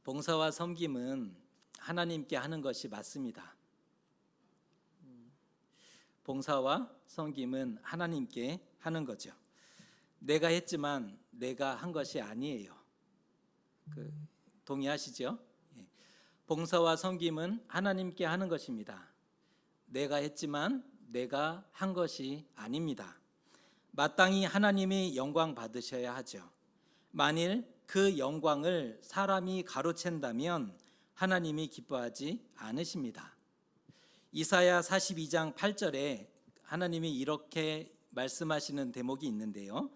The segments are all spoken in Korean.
봉사와 섬김은 하나님께 하는 것이 맞습니다. 봉사와 섬김은 하나님께 하는 거죠. 내가 했지만 내가 한 것이 아니에요. 동의하시죠? 봉사와 섬김은 하나님께 하는 것입니다. 내가 했지만 내가 한 것이 아닙니다. 마땅히 하나님이 영광 받으셔야 하죠. 만일 그 영광을 사람이 가로챈다면 하나님이 기뻐하지 않으십니다. 이사야 42장 8절에 하나님이 이렇게 말씀하시는 대목이 있는데요.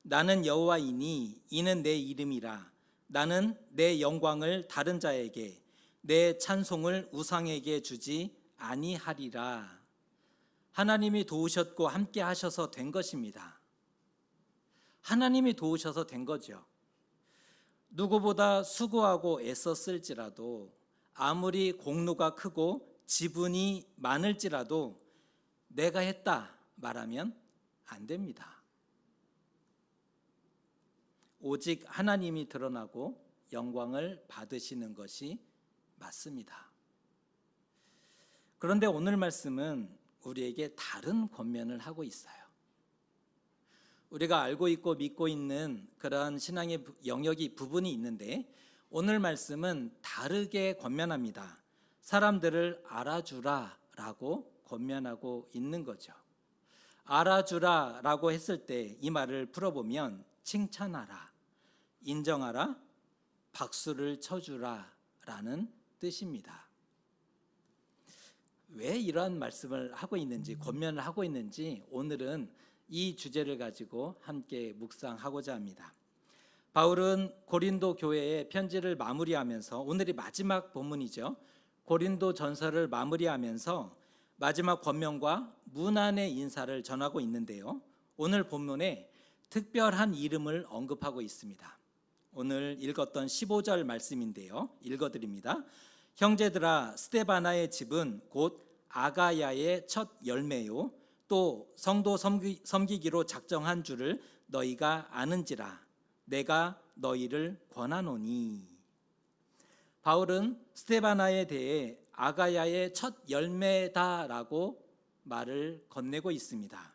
나는 여호와이니 이는 내 이름이라. 나는 내 영광을 다른 자에게, 내 찬송을 우상에게 주지 아니하리라. 하나님이 도우셨고 함께 하셔서 된 것입니다. 하나님이 도우셔서 된 거죠. 누구보다 수고하고 애썼을지라도, 아무리 공로가 크고 지분이 많을지라도 내가 했다 말하면 안 됩니다. 오직 하나님이 드러나고 영광을 받으시는 것이 맞습니다. 그런데 오늘 말씀은 우리에게 다른 권면을 하고 있어요. 우리가 알고 있고 믿고 있는 그러한 신앙의 영역이 부분이 있는데, 오늘 말씀은 다르게 권면합니다. 사람들을 알아주라 라고 권면하고 있는 거죠. 알아주라 라고 했을 때 이 말을 풀어보면 칭찬하라, 인정하라, 박수를 쳐주라 라는 뜻입니다. 왜 이러한 말씀을 하고 있는지, 권면을 하고 있는지 오늘은 이 주제를 가지고 함께 묵상하고자 합니다. 바울은 고린도 교회의 편지를 마무리하면서, 오늘이 마지막 본문이죠. 고린도 전서를 마무리하면서 마지막 권면과 문안의 인사를 전하고 있는데요. 오늘 본문에 특별한 이름을 언급하고 있습니다. 오늘 읽었던 15절 말씀인데요. 읽어드립니다. 형제들아, 스데바나의 집은 곧 아가야의 첫 열매요 또 성도 섬기기로 작정한 줄을 너희가 아는지라. 내가 너희를 권하노니. 바울은 스데바나에 대해 아가야의 첫 열매다라고 말을 건네고 있습니다.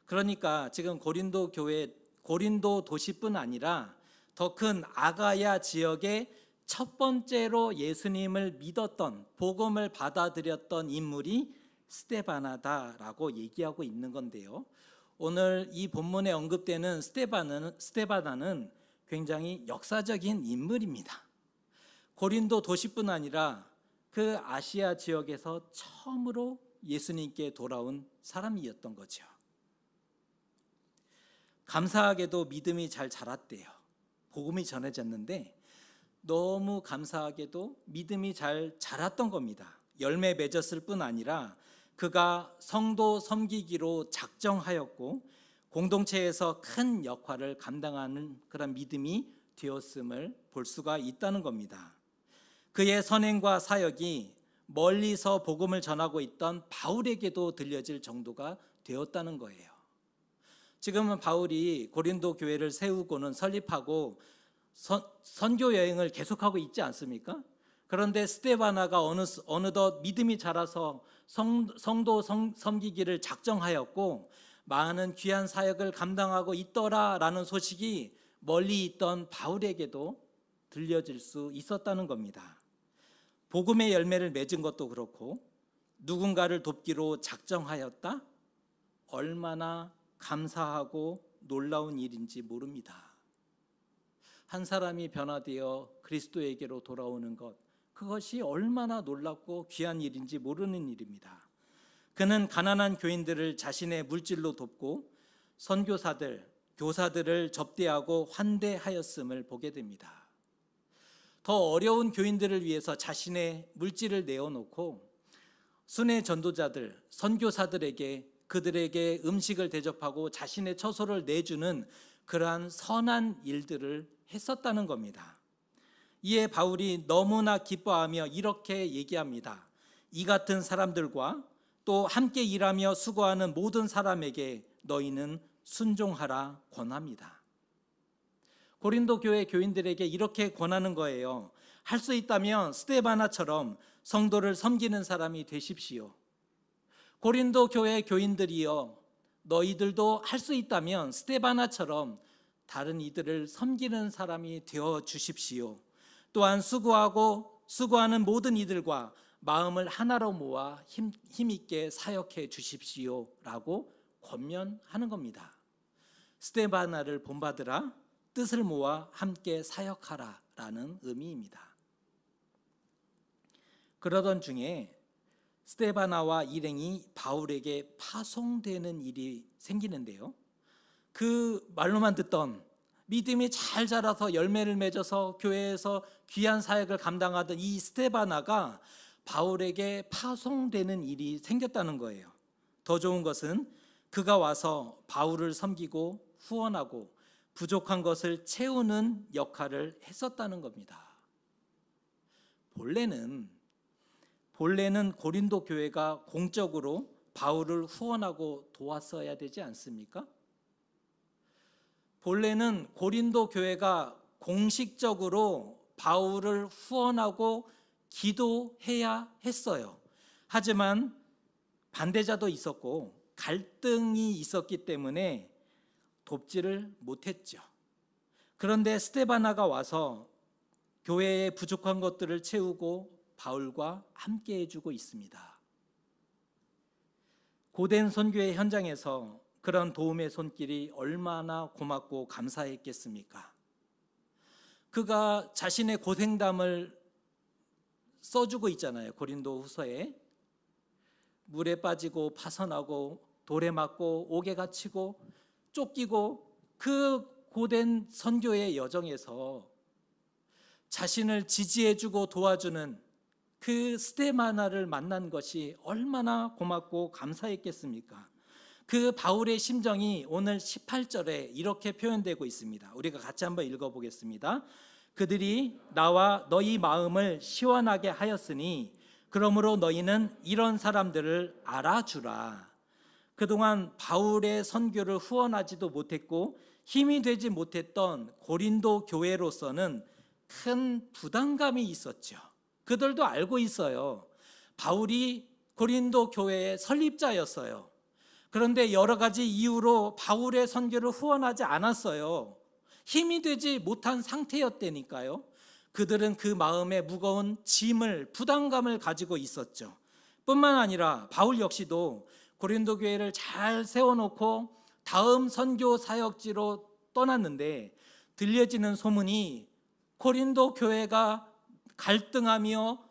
그러니까 지금 고린도 교회, 고린도 도시뿐 아니라 더 큰 아가야 지역의 첫 번째로 예수님을 믿었던, 복음을 받아들였던 인물이 스데바나다라고 얘기하고 있는 건데요. 오늘 이 본문에 언급되는 스데바나는 굉장히 역사적인 인물입니다. 고린도 도시뿐 아니라 그 아시아 지역에서 처음으로 예수님께 돌아온 사람이었던 거죠. 감사하게도 믿음이 잘 자랐대요. 복음이 전해졌는데 너무 감사하게도 믿음이 잘 자랐던 겁니다. 열매 맺었을 뿐 아니라 그가 성도 섬기기로 작정하였고 공동체에서 큰 역할을 감당하는 그런 믿음이 되었음을 볼 수가 있다는 겁니다. 그의 선행과 사역이 멀리서 복음을 전하고 있던 바울에게도 들려질 정도가 되었다는 거예요. 지금은 바울이 고린도 교회를 세우고는 설립하고 선교 여행을 계속하고 있지 않습니까? 그런데 스데바나가 어느덧 믿음이 자라서 성도 섬기기를 작정하였고 많은 귀한 사역을 감당하고 있더라라는 소식이 멀리 있던 바울에게도 들려질 수 있었다는 겁니다. 복음의 열매를 맺은 것도 그렇고 누군가를 돕기로 작정하였다? 얼마나 감사하고 놀라운 일인지 모릅니다. 한 사람이 변화되어 그리스도에게로 돌아오는 것, 그것이 얼마나 놀랍고 귀한 일인지 모르는 일입니다. 그는 가난한 교인들을 자신의 물질로 돕고 선교사들, 교사들을 접대하고 환대하였음을 보게 됩니다. 더 어려운 교인들을 위해서 자신의 물질을 내어놓고 순회 전도자들, 선교사들에게 그들에게 음식을 대접하고 자신의 처소를 내주는 그러한 선한 일들을 했었다는 겁니다. 이에 바울이 너무나 기뻐하며 이렇게 얘기합니다. 이 같은 사람들과 또 함께 일하며 수고하는 모든 사람에게 너희는 순종하라 권합니다. 고린도 교회 교인들에게 이렇게 권하는 거예요. 할 수 있다면 스데바나처럼 성도를 섬기는 사람이 되십시오. 고린도 교회 교인들이여, 너희들도 할 수 있다면 스데바나처럼 다른 이들을 섬기는 사람이 되어 주십시오. 또한 수고하는 모든 이들과 마음을 하나로 모아 힘있게 사역해 주십시오 라고 권면하는 겁니다. 스데바나를 본받으라, 뜻을 모아 함께 사역하라 라는 의미입니다. 그러던 중에 스데바나와 일행이 바울에게 파송되는 일이 생기는데요, 그 말로만 듣던, 믿음이 잘 자라서 열매를 맺어서 교회에서 귀한 사역을 감당하던 이 스데바나가 바울에게 파송되는 일이 생겼다는 거예요. 더 좋은 것은 그가 와서 바울을 섬기고 후원하고 부족한 것을 채우는 역할을 했었다는 겁니다. 본래는 고린도 교회가 공적으로 바울을 후원하고 도왔어야 되지 않습니까? 본래는 고린도 교회가 공식적으로 바울을 후원하고 기도해야 했어요. 하지만 반대자도 있었고 갈등이 있었기 때문에 돕지를 못했죠. 그런데 스데바나가 와서 교회의 부족한 것들을 채우고 바울과 함께 해주고 있습니다. 고된 선교의 현장에서 그런 도움의 손길이 얼마나 고맙고 감사했겠습니까? 그가 자신의 고생담을 써주고 있잖아요. 고린도 후서에 물에 빠지고 파선하고 돌에 맞고 옥에 갇히고 쫓기고 그 고된 선교의 여정에서 자신을 지지해주고 도와주는 그 스데바나를 만난 것이 얼마나 고맙고 감사했겠습니까? 그 바울의 심정이 오늘 18절에 이렇게 표현되고 있습니다. 우리가 같이 한번 읽어보겠습니다. 그들이 나와 너희 마음을 시원하게 하였으니 그러므로 너희는 이런 사람들을 알아주라. 그동안 바울의 선교를 후원하지도 못했고 힘이 되지 못했던 고린도 교회로서는 큰 부담감이 있었죠. 그들도 알고 있어요. 바울이 고린도 교회의 설립자였어요. 그런데 여러 가지 이유로 바울의 선교를 후원하지 않았어요. 힘이 되지 못한 상태였다니까요. 그들은 그 마음에 무거운 짐을, 부담감을 가지고 있었죠. 뿐만 아니라 바울 역시도 고린도 교회를 잘 세워놓고 다음 선교 사역지로 떠났는데 들려지는 소문이 고린도 교회가 갈등하며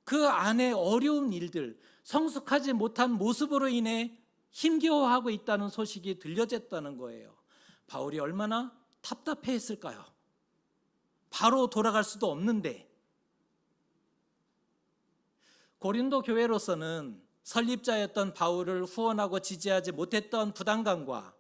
그 안에 어려운 일들, 성숙하지 못한 모습으로 인해 힘겨워하고 있다는 소식이 들려졌다는 거예요. 바울이 얼마나 답답해했을까요? 바로 돌아갈 수도 없는데. 고린도 교회로서는 설립자였던 바울을 후원하고 지지하지 못했던 부담감과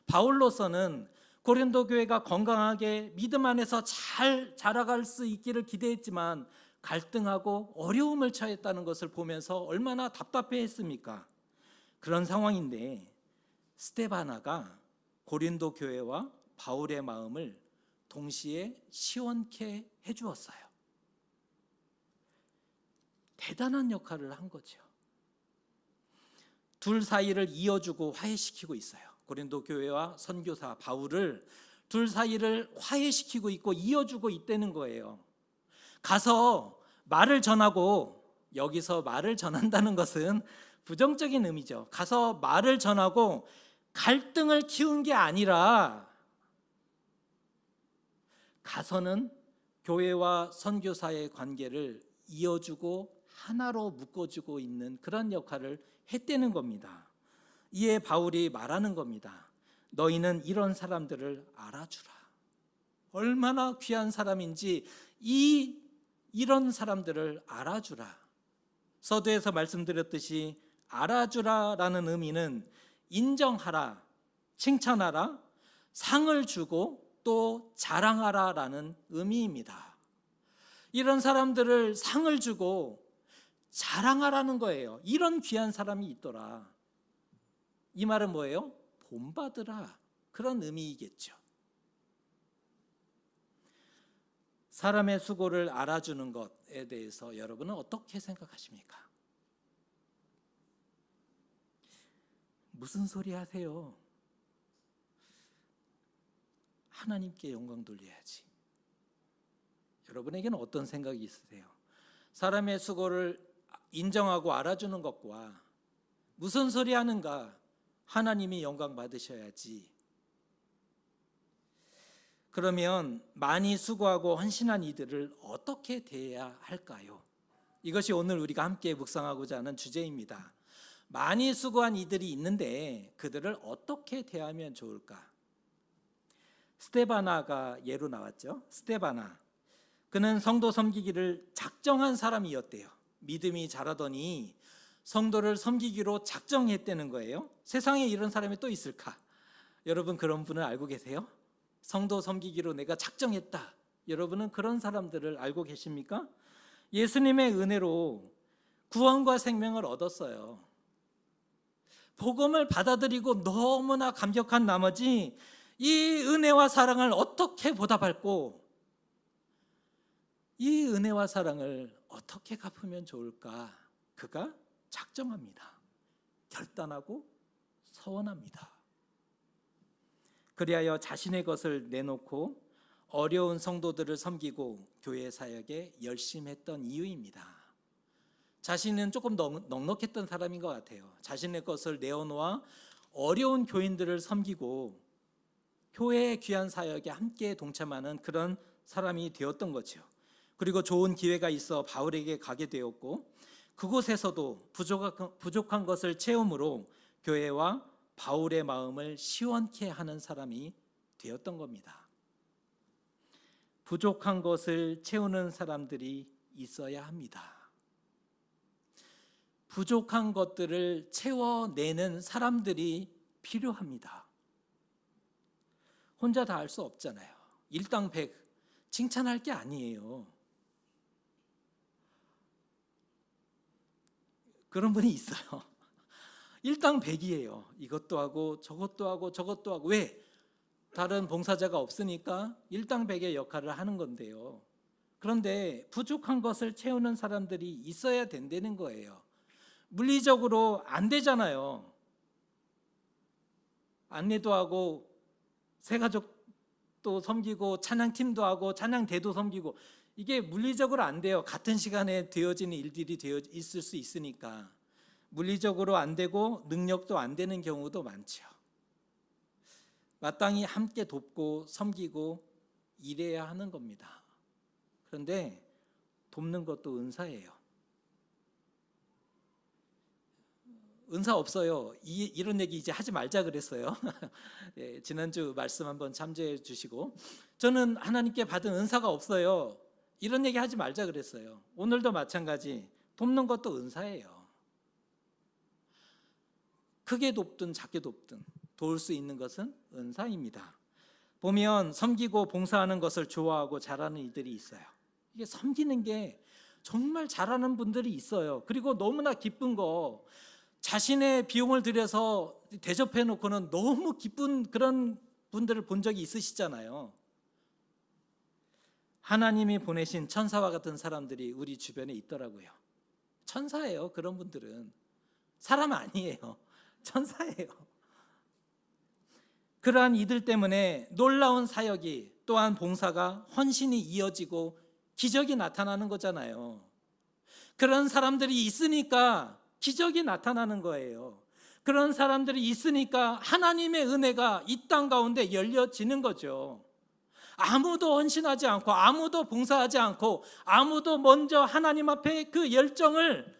바울로서는 고린도 교회가 건강하게 믿음 안에서 잘 자라갈 수 있기를 기대했지만 갈등하고 어려움을 처했다는 것을 보면서 얼마나 답답해했습니까? 그런 상황인데 스데바나가 고린도 교회와 바울의 마음을 동시에 시원케 해주었어요. 대단한 역할을 한 거죠. 둘 사이를 이어주고 화해시키고 있어요. 고린도 교회와 선교사 바울을 둘 사이를 화해시키고 있고 이어주고 있다는 거예요. 가서 말을 전하고, 여기서 말을 전한다는 것은 부정적인 의미죠. 가서 말을 전하고 갈등을 키운 게 아니라 가서는 교회와 선교사의 관계를 이어주고 하나로 묶어주고 있는 그런 역할을 했다는 겁니다. 이에 바울이 말하는 겁니다. 너희는 이런 사람들을 알아주라. 얼마나 귀한 사람인지 이런 사람들을 알아주라. 서두에서 말씀드렸듯이 알아주라라는 의미는 인정하라, 칭찬하라, 상을 주고 또 자랑하라라는 의미입니다. 이런 사람들을 상을 주고 자랑하라는 거예요. 이런 귀한 사람이 있더라. 이 말은 뭐예요? 본받으라, 그런 의미이겠죠. 사람의 수고를 알아주는 것에 대해서 여러분은 어떻게 생각하십니까? 무슨 소리 하세요? 하나님께 영광 돌려야지. 여러분에게는 어떤 생각이 있으세요? 사람의 수고를 인정하고 알아주는 것과 무슨 소리 하는가? 하나님이 영광 받으셔야지. 그러면 많이 수고하고 헌신한 이들을 어떻게 대해야 할까요? 이것이 오늘 우리가 함께 묵상하고자 하는 주제입니다. 많이 수고한 이들이 있는데 그들을 어떻게 대하면 좋을까? 스데바나가 예로 나왔죠. 스데바나, 그는 성도 섬기기를 작정한 사람이었대요. 믿음이 자라더니 성도를 섬기기로 작정했다는 거예요. 세상에 이런 사람이 또 있을까? 여러분 그런 분을 알고 계세요? 성도 섬기기로 내가 작정했다. 여러분은 그런 사람들을 알고 계십니까? 예수님의 은혜로 구원과 생명을 얻었어요. 복음을 받아들이고 너무나 감격한 나머지 이 은혜와 사랑을 어떻게 보답할고 이 은혜와 사랑을 어떻게 갚으면 좋을까? 그가 작정합니다. 결단하고 서원합니다. 그리하여 자신의 것을 내놓고 어려운 성도들을 섬기고 교회 사역에 열심했던 이유입니다. 자신은 조금 넉넉했던 사람인 것 같아요. 자신의 것을 내어놓아 어려운 교인들을 섬기고 교회의 귀한 사역에 함께 동참하는 그런 사람이 되었던 거죠. 그리고 좋은 기회가 있어 바울에게 가게 되었고 그곳에서도 부족한 것을 채움으로 교회와 바울의 마음을 시원케 하는 사람이 되었던 겁니다. 부족한 것을 채우는 사람들이 있어야 합니다. 부족한 것들을 채워내는 사람들이 필요합니다. 혼자 다 할 수 없잖아요. 일당백 칭찬할 게 아니에요. 그런 분이 있어요. 일당백이에요. 이것도 하고 저것도 하고 저것도 하고. 왜? 다른 봉사자가 없으니까 일당백의 역할을 하는 건데요. 그런데 부족한 것을 채우는 사람들이 있어야 된다는 거예요. 물리적으로 안 되잖아요. 안내도 하고 새가족도 섬기고 찬양팀도 하고 찬양대도 섬기고 이게 물리적으로 안 돼요. 같은 시간에 되어지는 일들이 되어 있을 수 있으니까 물리적으로 안 되고 능력도 안 되는 경우도 많죠. 마땅히 함께 돕고 섬기고 일해야 하는 겁니다. 그런데 돕는 것도 은사예요. 은사 없어요. 이런 얘기 이제 하지 말자 그랬어요. 네, 지난주 말씀 한번 참조해 주시고 저는 하나님께 받은 은사가 없어요. 이런 얘기 하지 말자 그랬어요. 오늘도 마찬가지. 돕는 것도 은사예요. 크게 돕든 작게 돕든 도울 수 있는 것은 은사입니다. 보면 섬기고 봉사하는 것을 좋아하고 잘하는 이들이 있어요. 이게 섬기는 게 정말 잘하는 분들이 있어요. 그리고 너무나 기쁜 거 자신의 비용을 들여서 대접해 놓고는 너무 기쁜 그런 분들을 본 적이 있으시잖아요. 하나님이 보내신 천사와 같은 사람들이 우리 주변에 있더라고요. 천사예요. 그런 분들은 사람 아니에요. 천사예요. 그러한 이들 때문에 놀라운 사역이 또한 봉사가 헌신이 이어지고 기적이 나타나는 거잖아요. 그런 사람들이 있으니까 기적이 나타나는 거예요. 그런 사람들이 있으니까 하나님의 은혜가 이 땅 가운데 열려지는 거죠. 아무도 헌신하지 않고 아무도 봉사하지 않고 아무도 먼저 하나님 앞에 그 열정을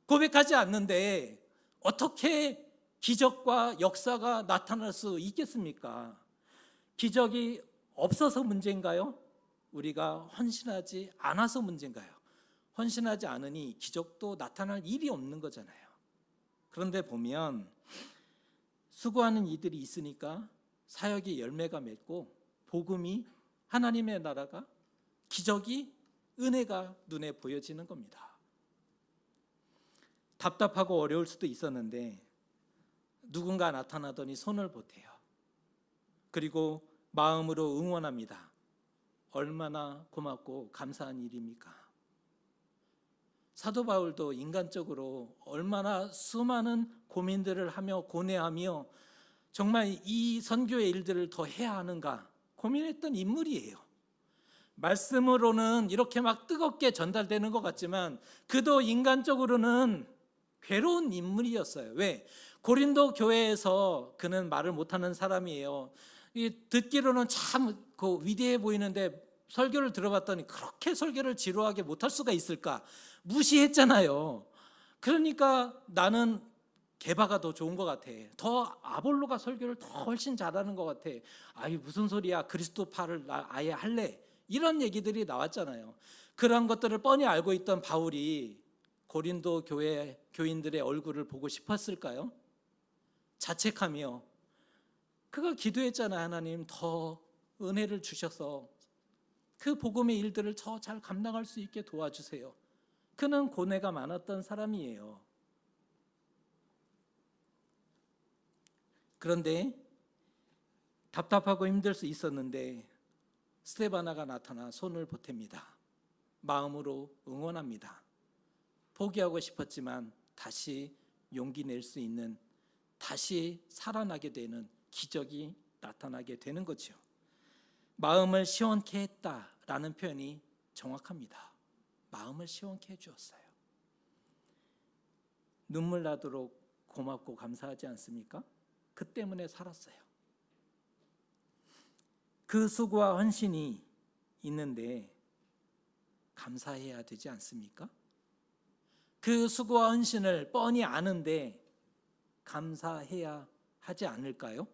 고백하지 않는데 어떻게 기적과 역사가 나타날 수 있겠습니까? 기적이 없어서 문제인가요? 우리가 헌신하지 않아서 문제인가요? 헌신하지 않으니 기적도 나타날 일이 없는 거잖아요. 그런데 보면 수고하는 이들이 있으니까 사역이 열매가 맺고 복음이 하나님의 나라가 기적이 은혜가 눈에 보여지는 겁니다. 답답하고 어려울 수도 있었는데 누군가 나타나더니 손을 보태요. 그리고 마음으로 응원합니다. 얼마나 고맙고 감사한 일입니까? 사도 바울도 인간적으로 얼마나 수많은 고민들을 하며 고뇌하며 정말 이 선교의 일들을 더 해야 하는가 고민했던 인물이에요. 말씀으로는 이렇게 막 뜨겁게 전달되는 것 같지만 그도 인간적으로는 괴로운 인물이었어요. 왜? 고린도 교회에서 그는 말을 못하는 사람이에요. 듣기로는 참 위대해 보이는데 설교를 들어봤더니 그렇게 설교를 지루하게 못할 수가 있을까? 무시했잖아요. 그러니까 나는 게바가 더 좋은 것 같아. 더 아볼로가 설교를 더 훨씬 잘하는 것 같아. 아이 무슨 소리야? 그리스도파를 나 아예 할래. 이런 얘기들이 나왔잖아요. 그런 것들을 뻔히 알고 있던 바울이 고린도 교회 교인들의 얼굴을 보고 싶었을까요? 자책하며 그가 기도했잖아요. 하나님 더 은혜를 주셔서 그 복음의 일들을 더 잘 감당할 수 있게 도와주세요. 그는 고뇌가 많았던 사람이에요. 그런데 답답하고 힘들 수 있었는데 스데바나가 나타나 손을 보탭니다. 마음으로 응원합니다. 포기하고 싶었지만 다시 용기 낼 수 있는, 다시 살아나게 되는 기적이 나타나게 되는 거죠. 마음을 시원케 했다라는 표현이 정확합니다. 마음을 시원케 해주었어요. 눈물 나도록 고맙고 감사하지 않습니까? 그 때문에 살았어요. 그 수고와 헌신이 있는데 감사해야 되지 않습니까? 그 수고와 헌신을 뻔히 아는데 감사해야 하지 않을까요?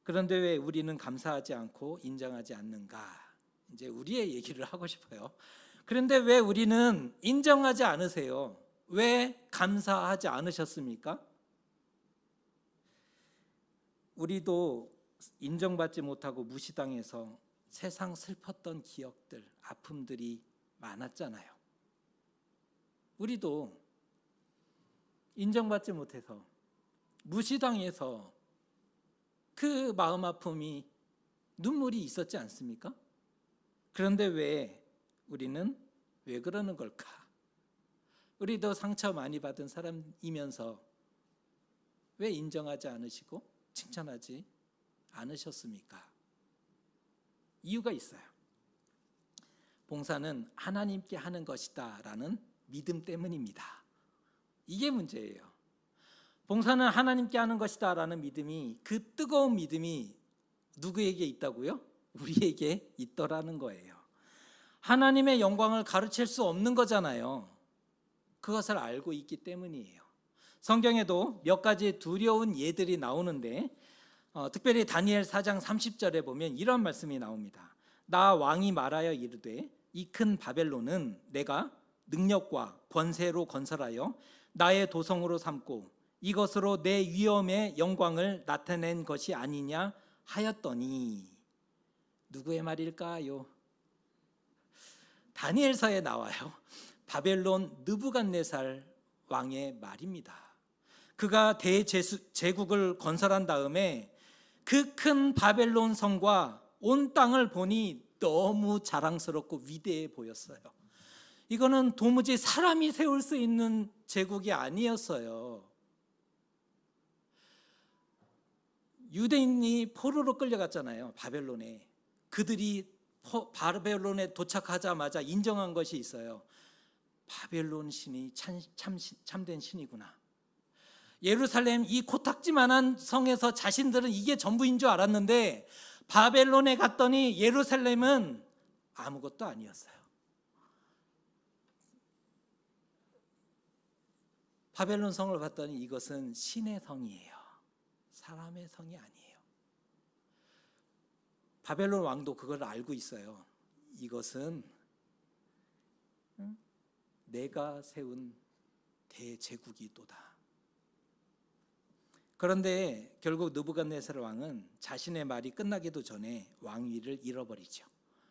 그런데 왜 우리는 감사하지 않고 인정하지 않는가? 이제 우리의 얘기를 하고 싶어요. 그런데 왜 우리는 인정하지 않으세요? 왜 감사하지 않으셨습니까? 우리도 인정받지 못하고 무시당해서 세상 슬펐던 기억들, 아픔들이 많았잖아요. 우리도 인정받지 못해서 무시당해서 그 마음 아픔이 눈물이 있었지 않습니까? 그런데 왜 우리는 왜 그러는 걸까? 우리도 상처 많이 받은 사람이면서 왜 인정하지 않으시고 칭찬하지 않으셨습니까? 이유가 있어요. 봉사는 하나님께 하는 것이다 라는 믿음 때문입니다. 이게 문제예요. 봉사는 하나님께 하는 것이다 라는 믿음이, 그 뜨거운 믿음이 누구에게 있다고요? 우리에게 있더라는 거예요. 하나님의 영광을 가르칠 수 없는 거잖아요. 그것을 알고 있기 때문이에요. 성경에도 몇 가지 두려운 예들이 나오는데 특별히 다니엘 4장 30절에 보면 이런 말씀이 나옵니다. 나 왕이 말하여 이르되 이 큰 바벨론은 내가 능력과 권세로 건설하여 나의 도성으로 삼고 이것으로 내 위엄의 영광을 나타낸 것이 아니냐 하였더니. 누구의 말일까요? 다니엘서에 나와요. 바벨론 느부갓네살 왕의 말입니다. 그가 대제국을 건설한 다음에 그 큰 바벨론 성과 온 땅을 보니 너무 자랑스럽고 위대해 보였어요. 이거는 도무지 사람이 세울 수 있는 제국이 아니었어요. 유대인이 포로로 끌려갔잖아요. 바벨론에. 그들이 바벨론에 도착하자마자 인정한 것이 있어요. 바벨론 신이 참된 신이구나. 예루살렘 이 코딱지만한 성에서 자신들은 이게 전부인 줄 알았는데 바벨론에 갔더니 예루살렘은 아무것도 아니었어요. 바벨론 성을 봤더니 이것은 신의 성이에요. 사람의 성이 아니에요. 바벨론 왕도 그걸 알고 있어요. 이것은 내가 세운 대제국이도다. 그런데 결국 느부갓네살 왕은 자신의 말이 끝나기도 전에 왕위를 잃어버리죠.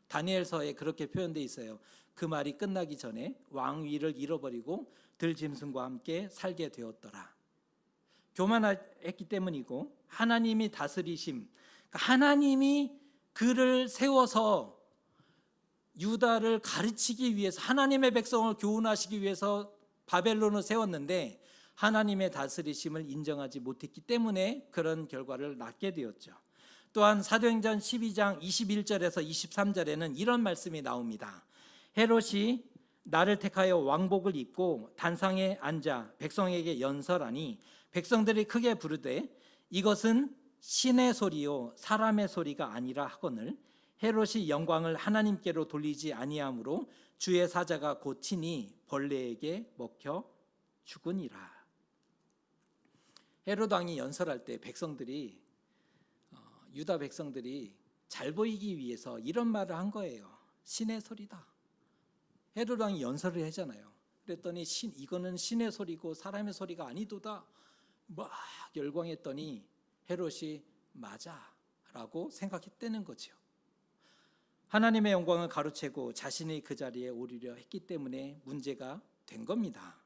다니엘서에 그렇게 표현되어 있어요. 그 말이 끝나기 전에 왕위를 잃어버리고 들짐승과 함께 살게 되었더라. 교만했기 때문이고 하나님이 다스리심, 하나님이 그를 세워서 유다를 가르치기 위해서, 하나님의 백성을 교훈하시기 위해서 바벨론을 세웠는데 하나님의 다스리심을 인정하지 못했기 때문에 그런 결과를 낳게 되었죠. 또한 사도행전 12장 21절에서 23절에는 이런 말씀이 나옵니다. 헤롯이 나를 택하여 왕복을 입고 단상에 앉아 백성에게 연설하니 백성들이 크게 부르되 이것은 신의 소리요 사람의 소리가 아니라 하거늘 헤롯이 영광을 하나님께로 돌리지 아니하므로 주의 사자가 곧 친히 벌레에게 먹혀 죽으니라. 헤롯 왕이 연설할 때 백성들이, 유다 백성들이 잘 보이기 위해서 이런 말을 한 거예요. 신의 소리다. 헤롯 왕이 연설을 하잖아요. 그랬더니 이거는 신의 소리고 사람의 소리가 아니도다 막 열광했더니 헤롯이 맞아 라고 생각했다는 거죠. 하나님의 영광을 가로채고 자신이 그 자리에 오르려 했기 때문에 문제가 된 겁니다.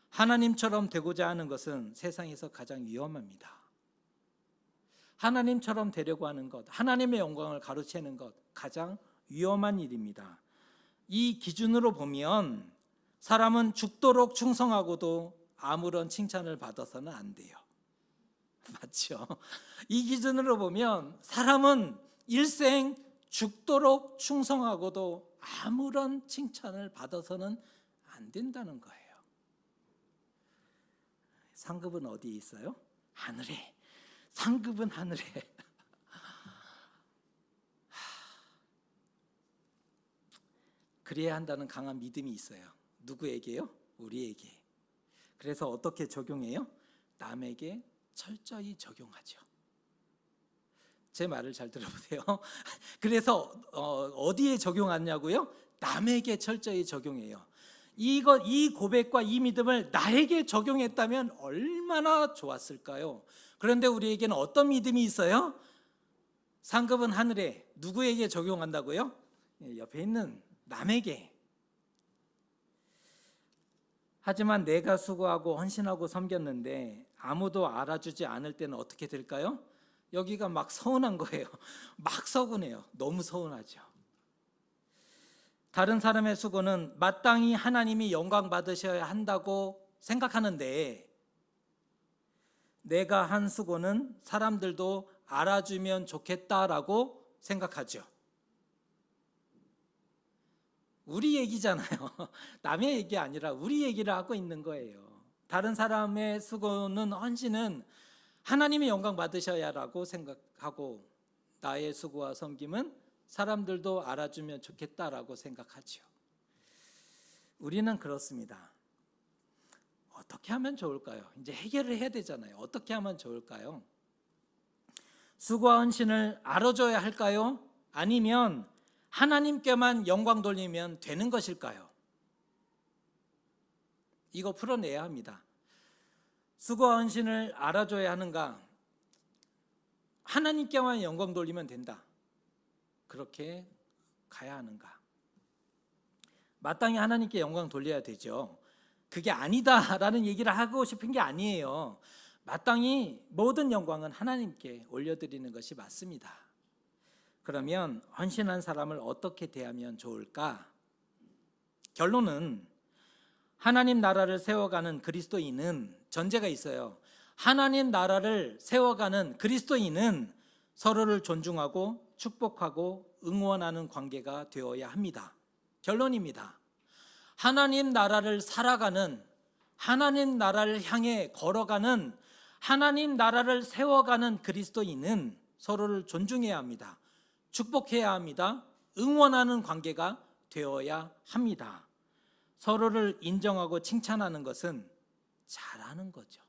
하나님처럼 되고자 하는 것은 세상에서 가장 위험합니다. 하나님처럼 되려고 하는 것, 하나님의 영광을 가로채는 것, 가장 위험한 일입니다. 이 기준으로 보면 사람은 죽도록 충성하고도 아무런 칭찬을 받아서는 안 돼요. 맞죠? 이 기준으로 보면 사람은 일생 죽도록 충성하고도 아무런 칭찬을 받아서는 안 된다는 거예요. 상급은 어디에 있어요? 하늘에. 상급은 하늘에. 그래야 한다는 강한 믿음이 있어요. 누구에게요? 우리에게. 그래서 어떻게 적용해요? 남에게 철저히 적용하죠. 제 말을 잘 들어보세요. 그래서 어디에 적용하냐고요? 남에게 철저히 적용해요. 이 고백과 이 믿음을 나에게 적용했다면 얼마나 좋았을까요? 그런데 우리에게는 어떤 믿음이 있어요? 상급은 하늘에. 누구에게 적용한다고요? 옆에 있는 남에게. 하지만 내가 수고하고 헌신하고 섬겼는데 아무도 알아주지 않을 때는 어떻게 될까요? 여기가 막 서운한 거예요. 막 서운해요. 너무 서운하죠. 다른 사람의 수고는 마땅히 하나님이 영광 받으셔야 한다고 생각하는데 내가 한 수고는 사람들도 알아주면 좋겠다라고 생각하죠. 우리 얘기잖아요. 남의 얘기 아니라 우리 얘기를 하고 있는 거예요. 다른 사람의 수고는, 헌신은 하나님의 영광 받으셔야라고 생각하고 나의 수고와 섬김은 사람들도 알아주면 좋겠다라고 생각하죠. 우리는 그렇습니다. 어떻게 하면 좋을까요? 이제 해결을 해야 되잖아요. 어떻게 하면 좋을까요? 수고와 헌신을 알아줘야 할까요? 아니면 하나님께만 영광 돌리면 되는 것일까요? 이거 풀어내야 합니다. 수고와 헌신을 알아줘야 하는가? 하나님께만 영광 돌리면 된다. 그렇게 가야 하는가? 마땅히 하나님께 영광 돌려야 되죠. 그게 아니다라는 얘기를 하고 싶은 게 아니에요. 마땅히 모든 영광은 하나님께 올려드리는 것이 맞습니다. 그러면 헌신한 사람을 어떻게 대하면 좋을까? 결론은 하나님 나라를 세워가는 그리스도인은 전제가 있어요. 하나님 나라를 세워가는 그리스도인은 서로를 존중하고 축복하고 응원하는 관계가 되어야 합니다. 결론입니다. 하나님 나라를 살아가는, 하나님 나라를 향해 걸어가는, 하나님 나라를 세워가는 그리스도인은 서로를 존중해야 합니다. 축복해야 합니다. 응원하는 관계가 되어야 합니다. 서로를 인정하고 칭찬하는 것은 잘하는 거죠.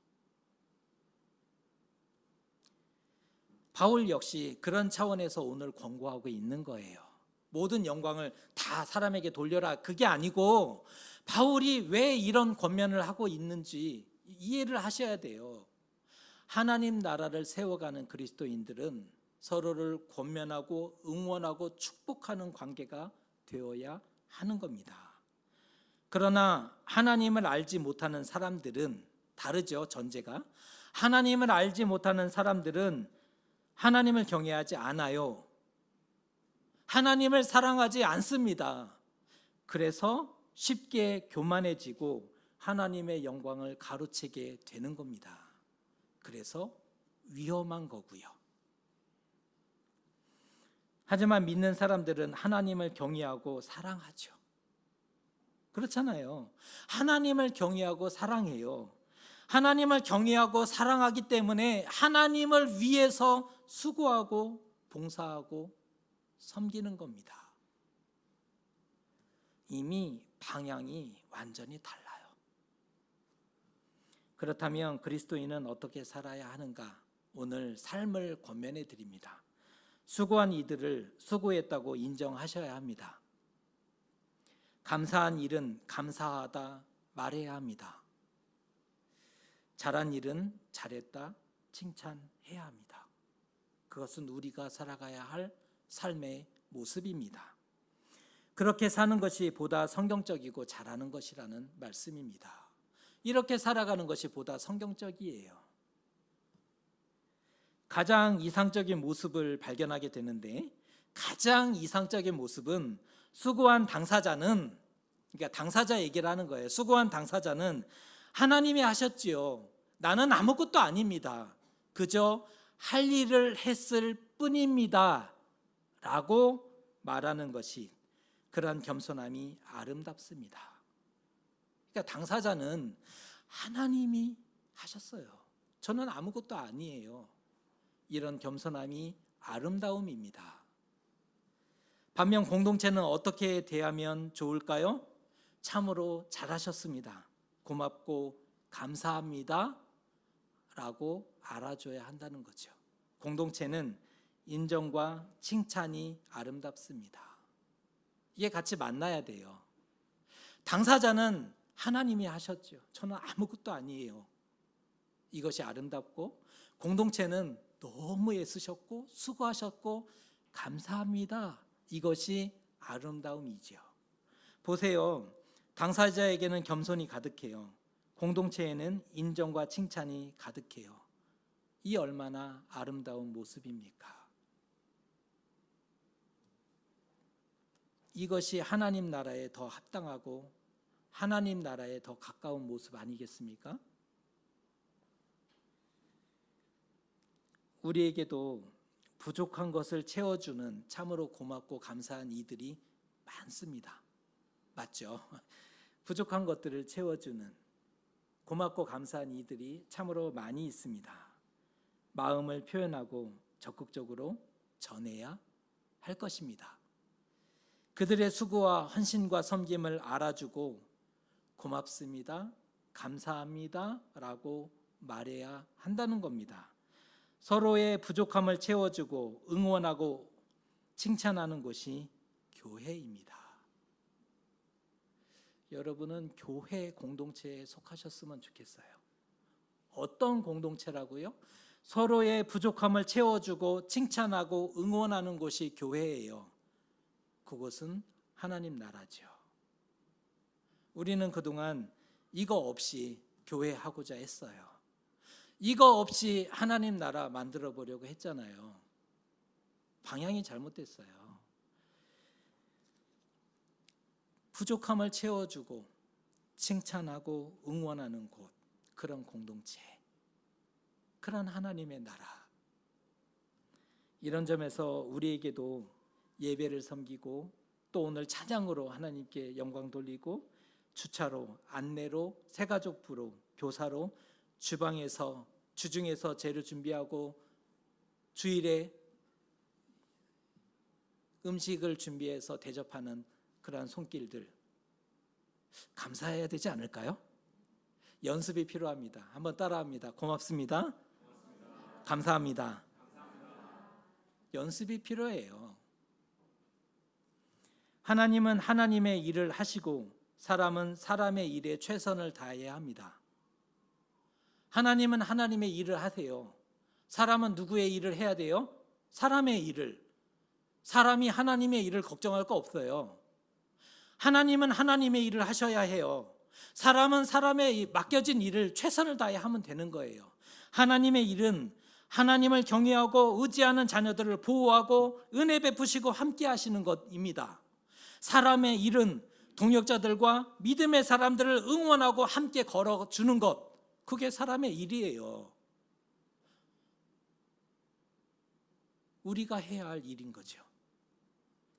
바울 역시 그런 차원에서 오늘 권고하고 있는 거예요. 모든 영광을 다 사람에게 돌려라, 그게 아니고 바울이 왜 이런 권면을 하고 있는지 이해를 하셔야 돼요. 하나님 나라를 세워가는 그리스도인들은 서로를 권면하고 응원하고 축복하는 관계가 되어야 하는 겁니다. 그러나 하나님을 알지 못하는 사람들은 다르죠. 전제가. 하나님을 알지 못하는 사람들은 하나님을 경외하지 않아요. 하나님을 사랑하지 않습니다. 그래서 쉽게 교만해지고 하나님의 영광을 가로채게 되는 겁니다. 그래서 위험한 거고요. 하지만 믿는 사람들은 하나님을 경외하고 사랑하죠. 그렇잖아요. 하나님을 경외하고 사랑해요. 하나님을 경외하고 사랑하기 때문에 하나님을 위해서 수고하고 봉사하고 섬기는 겁니다. 이미 방향이 완전히 달라요. 그렇다면 그리스도인은 어떻게 살아야 하는가? 오늘 삶을 권면해 드립니다. 수고한 이들을 수고했다고 인정하셔야 합니다. 감사한 일은 감사하다 말해야 합니다. 잘한 일은 잘했다 칭찬해야 합니다. 그것은 우리가 살아가야 할 삶의 모습입니다. 그렇게 사는 것이 보다 성경적이고 잘하는 것이라는 말씀입니다. 이렇게 살아가는 것이 보다 성경적이에요. 가장 이상적인 모습을 발견하게 되는데, 가장 이상적인 모습은 수고한 당사자는, 그러니까 당사자 얘기를 하는 거예요. 수고한 당사자는 하나님이 하셨지요. 나는 아무것도 아닙니다. 그저 할 일을 했을 뿐입니다. 라고 말하는 것이, 그러한 겸손함이 아름답습니다. 그러니까 당사자는 하나님이 하셨어요. 저는 아무것도 아니에요. 이런 겸손함이 아름다움입니다. 반면 공동체는 어떻게 대하면 좋을까요? 참으로 잘하셨습니다. 고맙고 감사합니다. 라고 알아줘야 한다는 거죠. 공동체는 인정과 칭찬이 아름답습니다. 이게 같이 만나야 돼요. 당사자는 하나님이 하셨죠. 저는 아무것도 아니에요. 이것이 아름답고, 공동체는 너무 애쓰셨고 수고하셨고 감사합니다. 이것이 아름다움이죠. 보세요. 당사자에게는 겸손이 가득해요. 공동체에는 인정과 칭찬이 가득해요. 이 얼마나 아름다운 모습입니까? 이것이 하나님 나라에 더 합당하고 하나님 나라에 더 가까운 모습 아니겠습니까? 우리에게도 부족한 것을 채워주는 참으로 고맙고 감사한 이들이 많습니다. 맞죠? 부족한 것들을 채워주는 고맙고 감사한 이들이 참으로 많이 있습니다. 마음을 표현하고 적극적으로 전해야 할 것입니다. 그들의 수고와 헌신과 섬김을 알아주고 고맙습니다, 감사합니다 라고 말해야 한다는 겁니다. 서로의 부족함을 채워주고 응원하고 칭찬하는 곳이 교회입니다. 여러분은 교회 공동체에 속하셨으면 좋겠어요. 어떤 공동체라고요? 서로의 부족함을 채워주고 칭찬하고 응원하는 곳이 교회예요. 그곳은 하나님 나라죠. 우리는 그동안 이거 없이 교회하고자 했어요. 이거 없이 하나님 나라 만들어 보려고 했잖아요. 방향이 잘못됐어요. 부족함을 채워주고 칭찬하고 응원하는 곳, 그런 공동체, 그런 하나님의 나라. 이런 점에서 우리에게도 예배를 섬기고 또 오늘 찬양으로 하나님께 영광 돌리고 주차로, 안내로, 새가족 부로, 교사로 주방에서 주중에서 재료 준비하고 주일에 음식을 준비해서 대접하는 그러한 손길들 감사해야 되지 않을까요? 연습이 필요합니다. 한번 따라합니다. 고맙습니다. 감사합니다. 연습이 필요해요. 하나님은 하나님의 일을 하시고 사람은 사람의 일에 최선을 다해야 합니다. 하나님은 하나님의 일을 하세요. 사람은 누구의 일을 해야 돼요? 사람의 일을. 사람이 하나님의 일을 걱정할 거 없어요. 하나님은 하나님의 일을 하셔야 해요. 사람은 사람의 맡겨진 일을 최선을 다해 하면 되는 거예요. 하나님의 일은 하나님을 경외하고 의지하는 자녀들을 보호하고 은혜 베푸시고 함께 하시는 것입니다. 사람의 일은 동역자들과 믿음의 사람들을 응원하고 함께 걸어주는 것, 그게 사람의 일이에요. 우리가 해야 할 일인 거죠.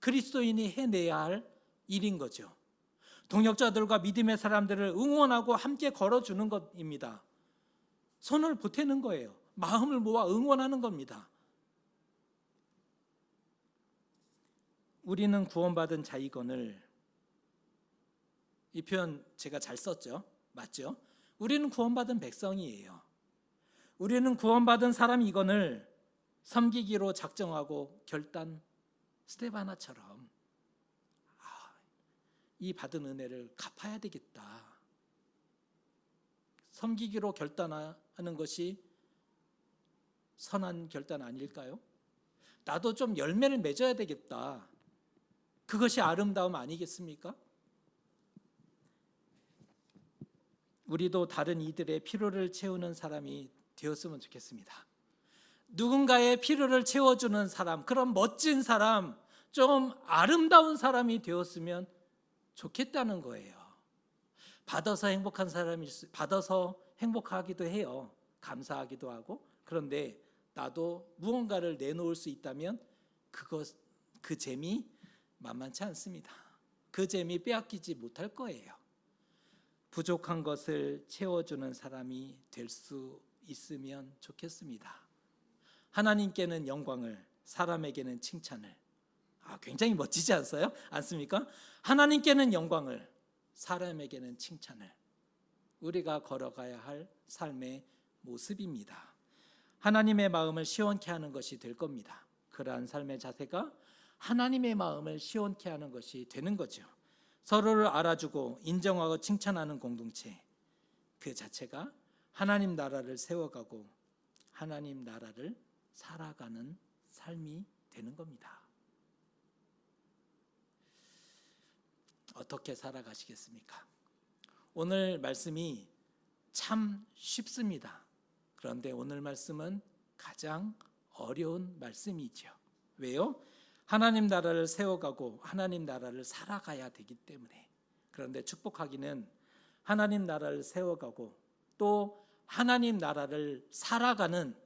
그리스도인이 해내야 할 일인 거죠. 동역자들과 믿음의 사람들을 응원하고 함께 걸어주는 것입니다. 손을 보태는 거예요. 마음을 모아 응원하는 겁니다. 우리는 구원받은 자이거늘, 이 표현 제가 잘 썼죠? 맞죠? 우리는 구원받은 백성이에요. 우리는 구원받은 사람이거늘 섬기기로 작정하고 결단, 스데바나처럼 이 받은 은혜를 갚아야 되겠다. 섬기기로 결단하는 것이 선한 결단 아닐까요? 나도 좀 열매를 맺어야 되겠다. 그것이 아름다움 아니겠습니까? 우리도 다른 이들의 필요를 채우는 사람이 되었으면 좋겠습니다. 누군가의 필요를 채워주는 사람, 그런 멋진 사람, 좀 아름다운 사람이 되었으면 좋겠다는 거예요. 받아서 행복한 사람이 받아서 행복하기도 해요. 감사하기도 하고. 그런데 나도 무언가를 내놓을 수 있다면 그 재미 만만치 않습니다. 그 재미 빼앗기지 못할 거예요. 부족한 것을 채워주는 사람이 될 수 있으면 좋겠습니다. 하나님께는 영광을, 사람에게는 칭찬을. 굉장히 멋지지 않습니까? 하나님께는 영광을, 사람에게는 칭찬을. 우리가 걸어가야 할 삶의 모습입니다. 하나님의 마음을 시원케 하는 것이 될 겁니다. 그러한 삶의 자세가 하나님의 마음을 시원케 하는 것이 되는 거죠. 서로를 알아주고 인정하고 칭찬하는 공동체, 그 자체가 하나님 나라를 세워가고 하나님 나라를 살아가는 삶이 되는 겁니다. 어떻게 살아가시겠습니까? 오늘 말씀이 참 쉽습니다. 그런데 오늘 말씀은 가장 어려운 말씀이죠. 왜요? 하나님 나라를 세워가고 하나님 나라를 살아가야 되기 때문에. 그런데 축복하기는 하나님 나라를 세워가고 또 하나님 나라를 살아가는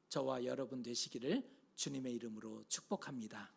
저와 여러분 되시기를 주님의 이름으로 축복합니다.